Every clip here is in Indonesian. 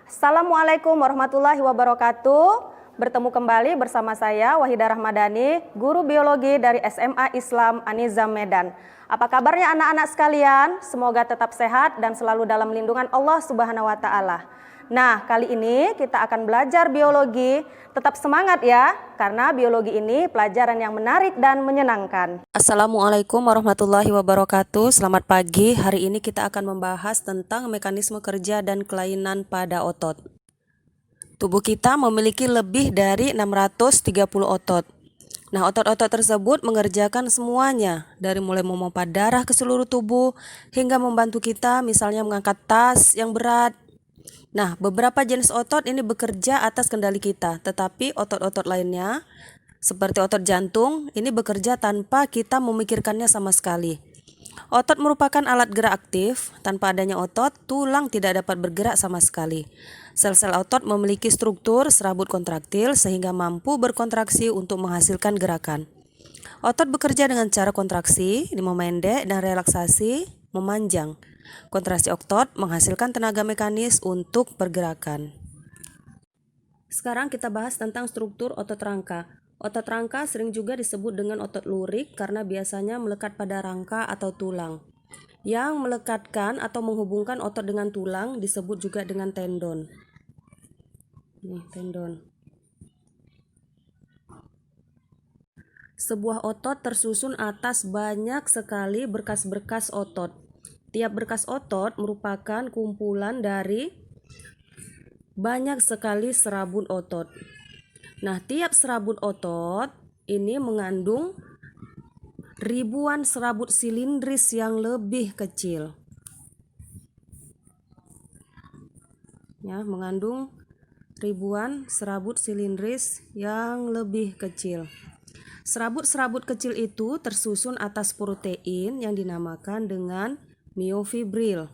Assalamualaikum warahmatullahi wabarakatuh. Bertemu kembali bersama saya Wahidah Rahmadani, guru biologi dari SMA Islam An-Nizam Medan. Apa kabarnya anak-anak sekalian? Semoga tetap sehat dan selalu dalam lindungan Allah Subhanahu wa taala. Nah, kali ini kita akan belajar biologi. Tetap semangat ya, karena biologi ini pelajaran yang menarik dan menyenangkan. Assalamualaikum warahmatullahi wabarakatuh. Selamat pagi. Hari ini kita akan membahas tentang mekanisme kerja dan kelainan pada otot. Tubuh kita memiliki lebih dari 630 otot. Nah, otot-otot tersebut mengerjakan semuanya, dari mulai memompa darah ke seluruh tubuh hingga membantu kita misalnya mengangkat tas yang berat. Nah, beberapa jenis otot ini bekerja atas kendali kita, tetapi otot-otot lainnya seperti otot jantung ini bekerja tanpa kita memikirkannya sama sekali. Otot merupakan alat gerak aktif. Tanpa adanya otot, tulang tidak dapat bergerak sama sekali. Sel-sel otot memiliki struktur serabut kontraktil sehingga mampu berkontraksi untuk menghasilkan gerakan. Otot bekerja dengan cara kontraksi, memendek, dan relaksasi, memanjang. Kontraksi otot menghasilkan tenaga mekanis untuk pergerakan. Sekarang kita bahas tentang struktur otot rangka. Otot rangka sering juga disebut dengan otot lurik karena biasanya melekat pada rangka atau tulang. Yang melekatkan atau menghubungkan otot dengan tulang disebut juga dengan tendon. Nih, tendon. Sebuah otot tersusun atas banyak sekali berkas-berkas otot. Tiap berkas otot merupakan kumpulan dari banyak sekali serabut otot. Nah, tiap serabut otot ini mengandung ribuan serabut silindris yang lebih kecil. Ya, mengandung ribuan serabut silindris yang lebih kecil. Serabut-serabut kecil itu tersusun atas protein yang dinamakan dengan miofibril.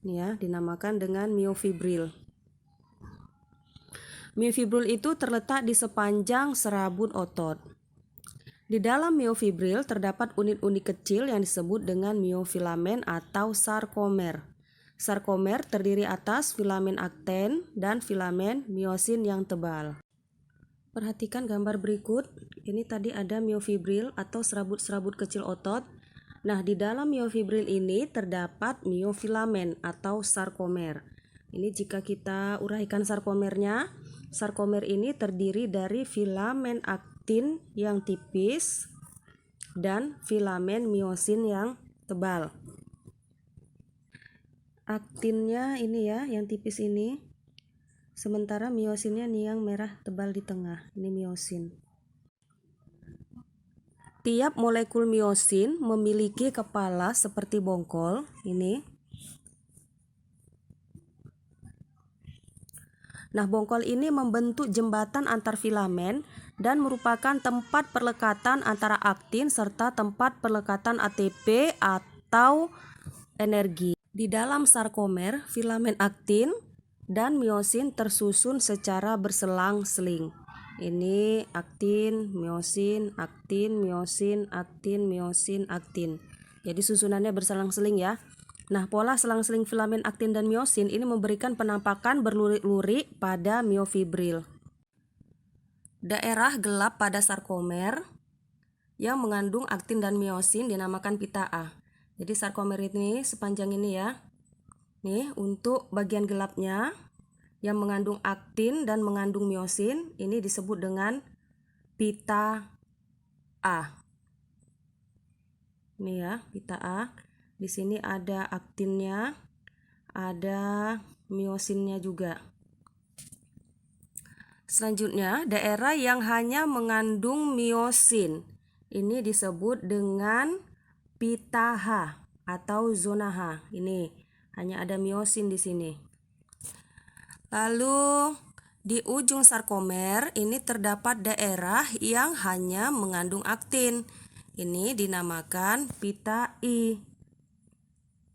Ya, dinamakan dengan miofibril. Miofibril itu terletak di sepanjang serabut otot. Di dalam miofibril terdapat unit-unit kecil yang disebut dengan miofilamen atau sarkomer. Sarkomer terdiri atas filamen aktin dan filamen miosin yang tebal. Perhatikan gambar berikut. Ini tadi ada miofibril atau serabut-serabut kecil otot. Nah, di dalam miofibril ini terdapat miofilamen atau sarkomer. Ini jika kita uraikan sarkomernya, sarkomer ini terdiri dari filamen aktin yang tipis dan filamen miosin yang tebal. Aktinnya ini ya, yang tipis ini. Sementara miosinnya nih yang merah tebal di tengah. Ini miosin. Tiap molekul miosin memiliki kepala seperti bongkol, ini. Nah, bongkol ini membentuk jembatan antar filamen dan merupakan tempat perlekatan antara aktin serta tempat perlekatan ATP atau energi. Di dalam sarkomer, filamen aktin dan miosin tersusun secara berselang-seling. Ini aktin, miosin, aktin, miosin, aktin, miosin, aktin. Jadi susunannya berselang-seling ya. Nah, pola selang-seling filamen aktin dan miosin ini memberikan penampakan berlurik-lurik pada miofibril. Daerah gelap pada sarkomer yang mengandung aktin dan miosin dinamakan pita A. Jadi sarkomer ini sepanjang ini ya. Nih, untuk bagian gelapnya yang mengandung aktin dan mengandung miosin ini disebut dengan pita A. Ini ya, pita A. Di sini ada aktinnya, ada miosinnya juga. Selanjutnya, daerah yang hanya mengandung miosin ini disebut dengan pita H atau zona H. Ini hanya ada miosin di sini. Lalu di ujung sarkomer ini terdapat daerah yang hanya mengandung aktin. Ini dinamakan pita I.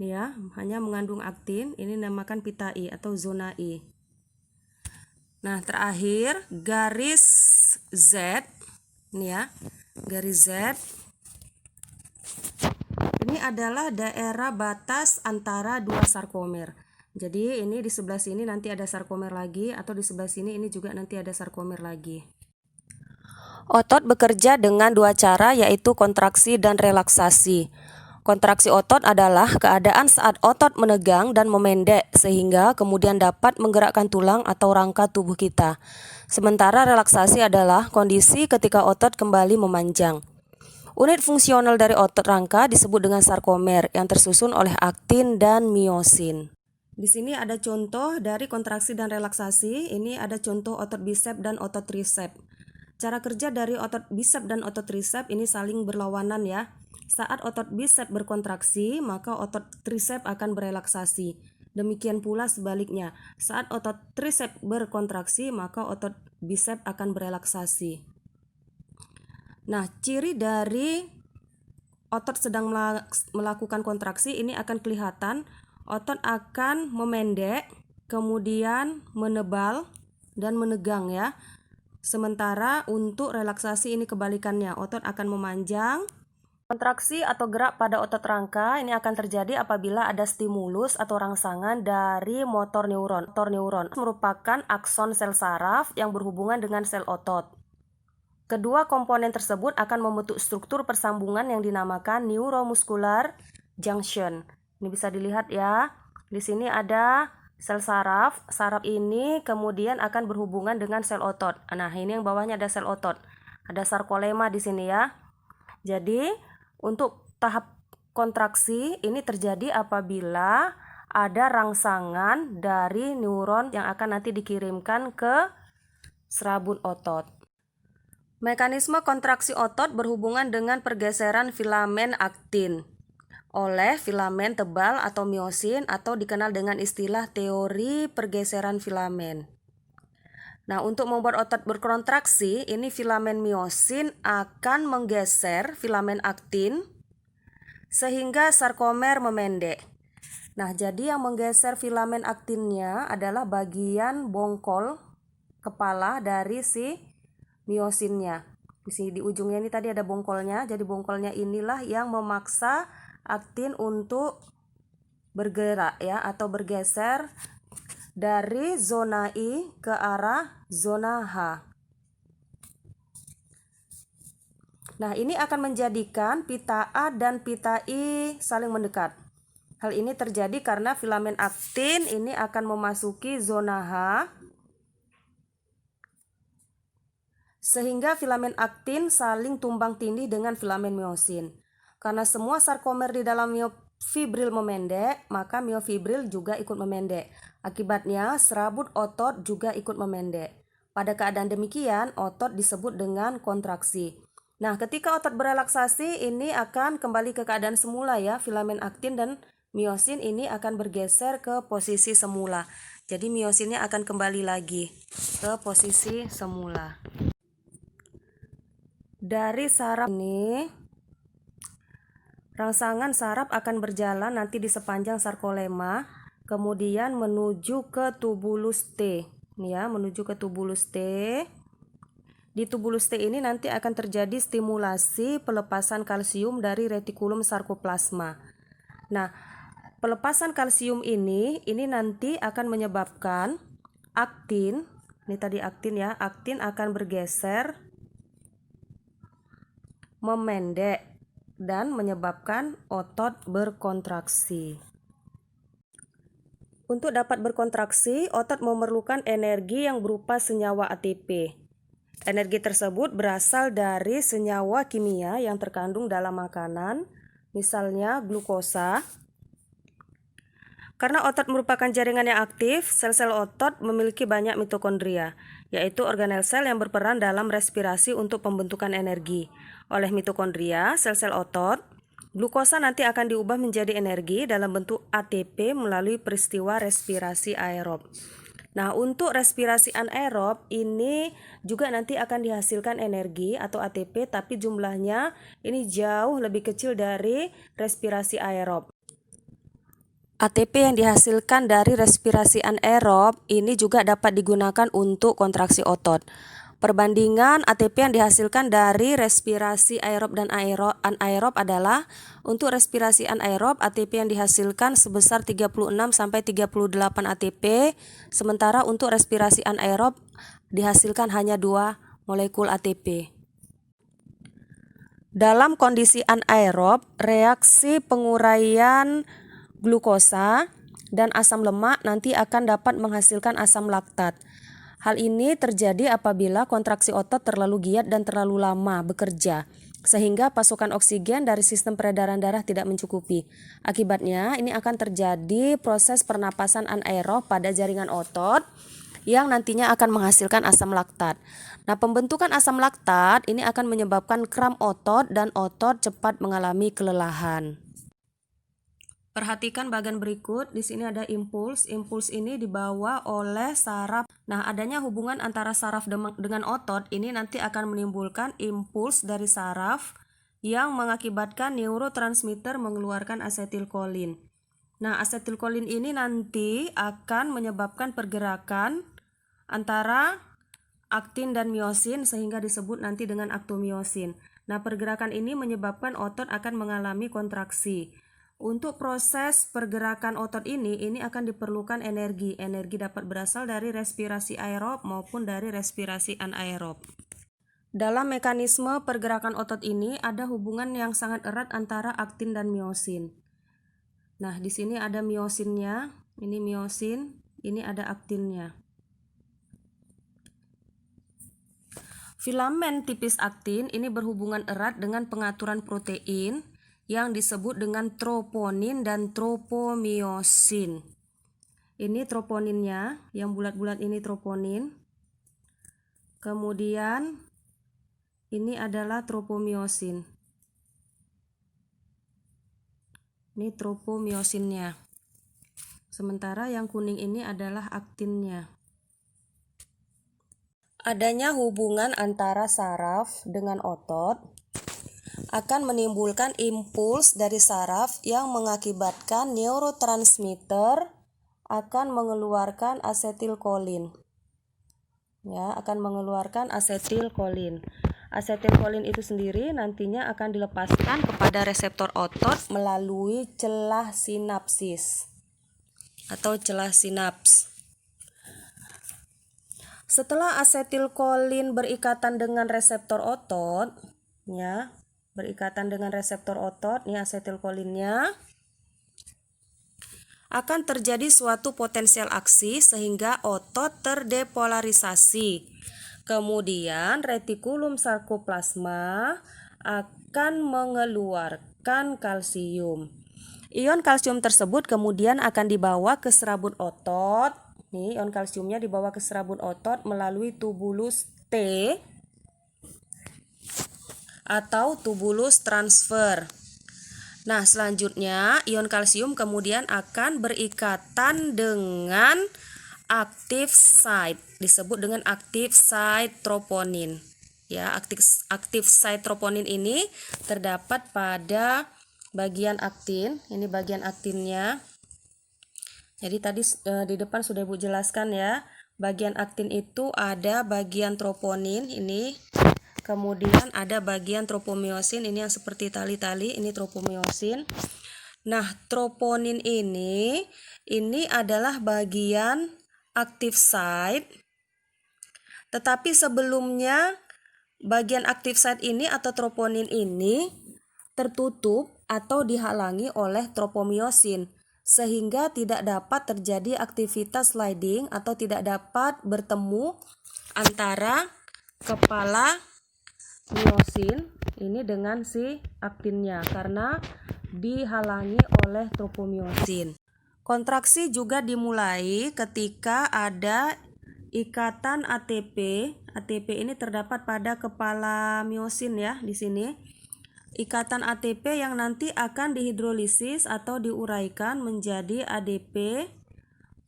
Ya, hanya mengandung aktin, ini dinamakan pita I atau zona I. Nah, terakhir garis Z. Ini ya, garis Z. Ini adalah daerah batas antara dua sarkomer. Jadi ini di sebelah sini nanti ada sarkomer lagi, atau di sebelah sini ini juga nanti ada sarkomer lagi. Otot bekerja dengan dua cara, yaitu kontraksi dan relaksasi. Kontraksi otot adalah keadaan saat otot menegang dan memendek sehingga kemudian dapat menggerakkan tulang atau rangka tubuh kita. Sementara relaksasi adalah kondisi ketika otot kembali memanjang. Unit fungsional dari otot rangka disebut dengan sarkomer yang tersusun oleh aktin dan miosin. Di sini ada contoh dari kontraksi dan relaksasi. Ini ada contoh otot bisep dan otot tricep. Cara kerja dari otot bisep dan otot tricep ini saling berlawanan ya. Saat otot bisep berkontraksi, maka otot tricep akan berelaksasi. Demikian pula sebaliknya, saat otot tricep berkontraksi, maka otot bisep akan berelaksasi. Nah, ciri dari otot sedang melakukan kontraksi ini akan kelihatan. Otot akan memendek, kemudian menebal dan menegang ya. Sementara untuk relaksasi ini kebalikannya, otot akan memanjang. Kontraksi atau gerak pada otot rangka ini akan terjadi apabila ada stimulus atau rangsangan dari motor neuron. Motor neuron merupakan akson sel saraf yang berhubungan dengan sel otot. Kedua komponen tersebut akan membentuk struktur persambungan yang dinamakan neuromuscular junction. Ini bisa dilihat ya. Di sini ada sel saraf. Saraf ini kemudian akan berhubungan dengan sel otot. Nah, ini yang bawahnya ada sel otot. Ada sarkolema di sini ya. Jadi, untuk tahap kontraksi ini terjadi apabila ada rangsangan dari neuron yang akan nanti dikirimkan ke serabut otot. Mekanisme kontraksi otot berhubungan dengan pergeseran filamen aktin oleh filamen tebal atau miosin, atau dikenal dengan istilah teori pergeseran filamen. Nah, untuk membuat otot berkontraksi, ini filamen miosin akan menggeser filamen aktin sehingga sarkomer memendek. Nah, jadi yang menggeser filamen aktinnya adalah bagian bongkol kepala dari si miosinnya. Di sini di ujungnya ini tadi ada bongkolnya. Jadi bongkolnya inilah yang memaksa aktin untuk bergerak ya, atau bergeser dari zona I ke arah zona H. Nah, ini akan menjadikan pita A dan pita I saling mendekat. Hal ini terjadi karena filamen aktin ini akan memasuki zona H, sehingga filamen aktin saling tumbang tindih dengan filamen miosin. Karena semua sarkomer di dalam miofibril memendek, maka miofibril juga ikut memendek. Akibatnya serabut otot juga ikut memendek. Pada keadaan demikian, otot disebut dengan kontraksi. Nah, ketika otot berelaksasi, ini akan kembali ke keadaan semula ya. Filamen aktin dan miosin ini akan bergeser ke posisi semula. Jadi miosinnya akan kembali lagi ke posisi semula. Dari saraf ini, rangsangan saraf akan berjalan nanti di sepanjang sarkolema, kemudian menuju ke tubulus T. Nih ya, menuju ke tubulus T. Di tubulus T ini nanti akan terjadi stimulasi pelepasan kalsium dari retikulum sarkoplasma. Nah, pelepasan kalsium ini nanti akan menyebabkan aktin, ini tadi aktin ya, aktin akan bergeser, memendek, dan menyebabkan otot berkontraksi. Untuk dapat berkontraksi, otot memerlukan energi yang berupa senyawa ATP. Energi tersebut berasal dari senyawa kimia yang terkandung dalam makanan, misalnya glukosa. Karena otot merupakan jaringan yang aktif, sel-sel otot memiliki banyak mitokondria, yaitu organel sel yang berperan dalam respirasi untuk pembentukan energi. Oleh mitokondria, sel-sel otot, glukosa nanti akan diubah menjadi energi dalam bentuk ATP melalui peristiwa respirasi aerob. Nah, untuk respirasi anaerob ini juga nanti akan dihasilkan energi atau ATP, tapi jumlahnya ini jauh lebih kecil dari respirasi aerob. ATP yang dihasilkan dari respirasi anaerob ini juga dapat digunakan untuk kontraksi otot. Perbandingan ATP yang dihasilkan dari respirasi aerob dan anaerob adalah untuk respirasi anaerob ATP yang dihasilkan sebesar 36 sampai 38 ATP, sementara untuk respirasi anaerob dihasilkan hanya 2 molekul ATP. Dalam kondisi anaerob, reaksi penguraian glukosa dan asam lemak nanti akan dapat menghasilkan asam laktat. Hal ini terjadi apabila kontraksi otot terlalu giat dan terlalu lama bekerja, sehingga pasokan oksigen dari sistem peredaran darah tidak mencukupi. Akibatnya, ini akan terjadi proses pernapasan anaerob pada jaringan otot yang nantinya akan menghasilkan asam laktat. Nah, pembentukan asam laktat ini akan menyebabkan kram otot dan otot cepat mengalami kelelahan. Perhatikan bagian berikut, di sini ada impuls. Impuls ini dibawa oleh saraf. Nah, adanya hubungan antara saraf dengan otot ini nanti akan menimbulkan impuls dari saraf yang mengakibatkan neurotransmitter mengeluarkan asetilkolin. Nah, asetilkolin ini nanti akan menyebabkan pergerakan antara aktin dan miosin sehingga disebut nanti dengan aktomiosin. Nah, pergerakan ini menyebabkan otot akan mengalami kontraksi. Untuk proses pergerakan otot ini akan diperlukan energi. Energi dapat berasal dari respirasi aerob maupun dari respirasi anaerob. Dalam mekanisme pergerakan otot ini ada hubungan yang sangat erat antara aktin dan miosin. Nah, di sini ada miosinnya, ini miosin, ini ada aktinnya. Filamen tipis aktin ini berhubungan erat dengan pengaturan protein yang disebut dengan troponin dan tropomiosin. Ini troponinnya, yang bulat-bulat ini troponin. Kemudian ini adalah tropomiosin. Ini tropomiosinnya. Sementara yang kuning ini adalah aktinnya. Adanya hubungan antara saraf dengan otot akan menimbulkan impuls dari saraf yang mengakibatkan neurotransmitter akan mengeluarkan asetilkolin. Ya, akan mengeluarkan asetilkolin. Asetilkolin itu sendiri nantinya akan dilepaskan kepada reseptor otot melalui celah sinapsis atau celah sinaps. Setelah asetilkolin berikatan dengan reseptor otot, ya, berikatan dengan reseptor otot, ini asetilkolinnya, akan terjadi suatu potensial aksi sehingga otot terdepolarisasi. Kemudian retikulum sarkoplasma akan mengeluarkan kalsium. Ion kalsium tersebut kemudian akan dibawa ke serabut otot. Nih, ion kalsiumnya dibawa ke serabut otot melalui tubulus T atau tubulus transfer. Nah, selanjutnya ion kalsium kemudian akan berikatan dengan active site, disebut dengan active site troponin. Ya, active site troponin ini terdapat pada bagian aktin. Ini bagian aktinnya. Jadi tadi di depan sudah Ibu jelaskan ya. Bagian aktin itu ada bagian troponin ini. Kemudian ada bagian tropomiosin, ini yang seperti tali-tali, ini tropomiosin. Nah, troponin ini adalah bagian active site. Tetapi sebelumnya bagian active site ini atau troponin ini tertutup atau dihalangi oleh tropomiosin, sehingga tidak dapat terjadi aktivitas sliding atau tidak dapat bertemu antara kepala miosin ini dengan si aktinnya karena dihalangi oleh tropomiosin. Kontraksi juga dimulai ketika ada ikatan ATP. ATP ini terdapat pada kepala miosin ya di sini. Ikatan ATP yang nanti akan dihidrolisis atau diuraikan menjadi ADP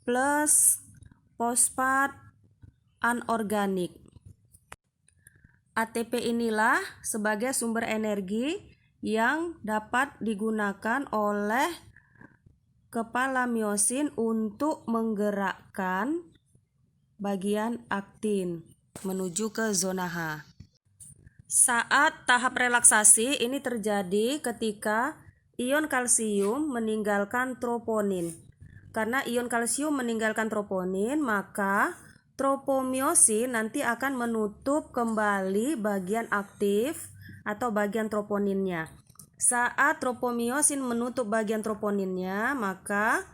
plus fosfat anorganik. ATP inilah sebagai sumber energi yang dapat digunakan oleh kepala miosin untuk menggerakkan bagian aktin. menuju ke zona H. Saat tahap relaksasi ini terjadi ketika ion kalsium meninggalkan troponin. Karena ion kalsium meninggalkan troponin, maka tropomiosin nanti akan menutup kembali bagian aktif atau bagian troponinnya. Saat tropomiosin menutup bagian troponinnya, maka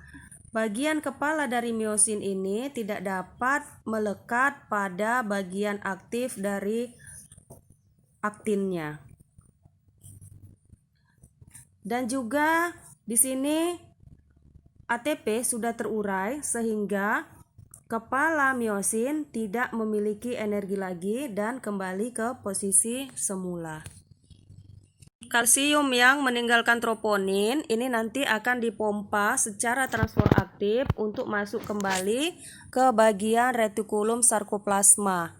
bagian kepala dari miosin ini tidak dapat melekat pada bagian aktif dari aktinnya. Dan juga di sini ATP sudah terurai sehingga kepala miosin tidak memiliki energi lagi dan kembali ke posisi semula. Kalsium yang meninggalkan troponin ini nanti akan dipompa secara transfer aktif untuk masuk kembali ke bagian retikulum sarkoplasma.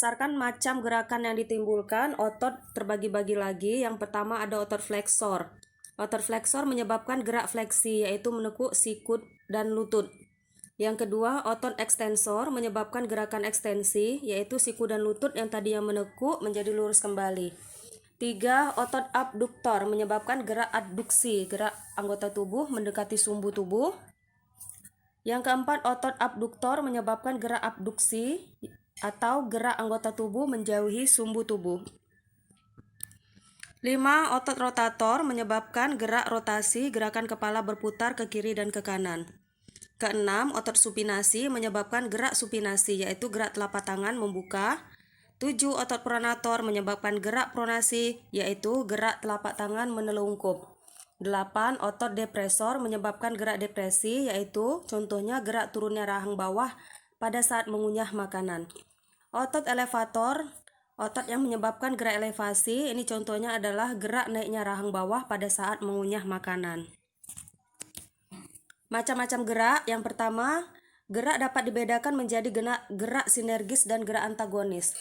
Berdasarkan macam gerakan yang ditimbulkan, otot terbagi-bagi lagi. Yang pertama ada otot fleksor. Otot fleksor menyebabkan gerak fleksi, yaitu menekuk sikut dan lutut. Yang kedua, otot ekstensor menyebabkan gerakan ekstensi, yaitu siku dan lutut yang tadinya menekuk menjadi lurus kembali. 3. Otot abduktor menyebabkan gerak adduksi, gerak anggota tubuh mendekati sumbu tubuh. Yang keempat, otot abduktor menyebabkan gerak abduksi atau gerak anggota tubuh menjauhi sumbu tubuh. 5. Otot rotator menyebabkan gerak rotasi, gerakan kepala berputar ke kiri dan ke kanan. Keenam, otot supinasi menyebabkan gerak supinasi, yaitu gerak telapak tangan membuka. 7. Otot pronator menyebabkan gerak pronasi, yaitu gerak telapak tangan menelungkup. 8. Otot depresor menyebabkan gerak depresi, yaitu contohnya gerak turunnya rahang bawah pada saat mengunyah makanan. Otot elevator, otot yang menyebabkan gerak elevasi, ini contohnya adalah gerak naiknya rahang bawah pada saat mengunyah makanan. Macam-macam gerak. Yang pertama, gerak dapat dibedakan menjadi gerak sinergis dan gerak antagonis.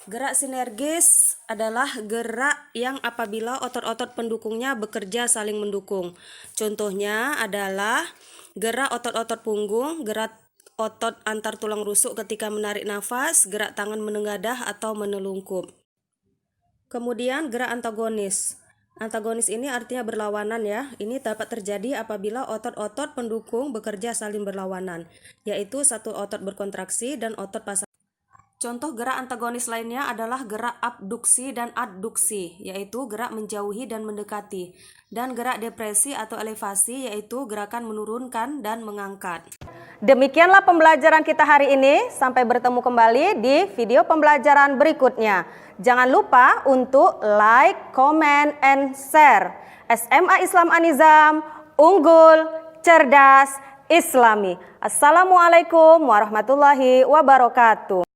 Gerak sinergis adalah gerak yang apabila otot-otot pendukungnya bekerja saling mendukung. Contohnya adalah gerak otot-otot punggung, gerak otot antar tulang rusuk ketika menarik nafas, gerak tangan menengadah atau menelungkup. Kemudian gerak antagonis. Antagonis ini artinya berlawanan ya. Ini dapat terjadi apabila otot-otot pendukung bekerja saling berlawanan, yaitu satu otot berkontraksi dan otot pasangan. Contoh gerak antagonis lainnya adalah gerak abduksi dan adduksi, yaitu gerak menjauhi dan mendekati, dan gerak depresi atau elevasi, yaitu gerakan menurunkan dan mengangkat. Demikianlah pembelajaran kita hari ini. Sampai bertemu kembali di video pembelajaran berikutnya. Jangan lupa untuk like, comment, and share. SMA Islam An-Nizam, unggul, cerdas, Islami. Assalamualaikum warahmatullahi wabarakatuh.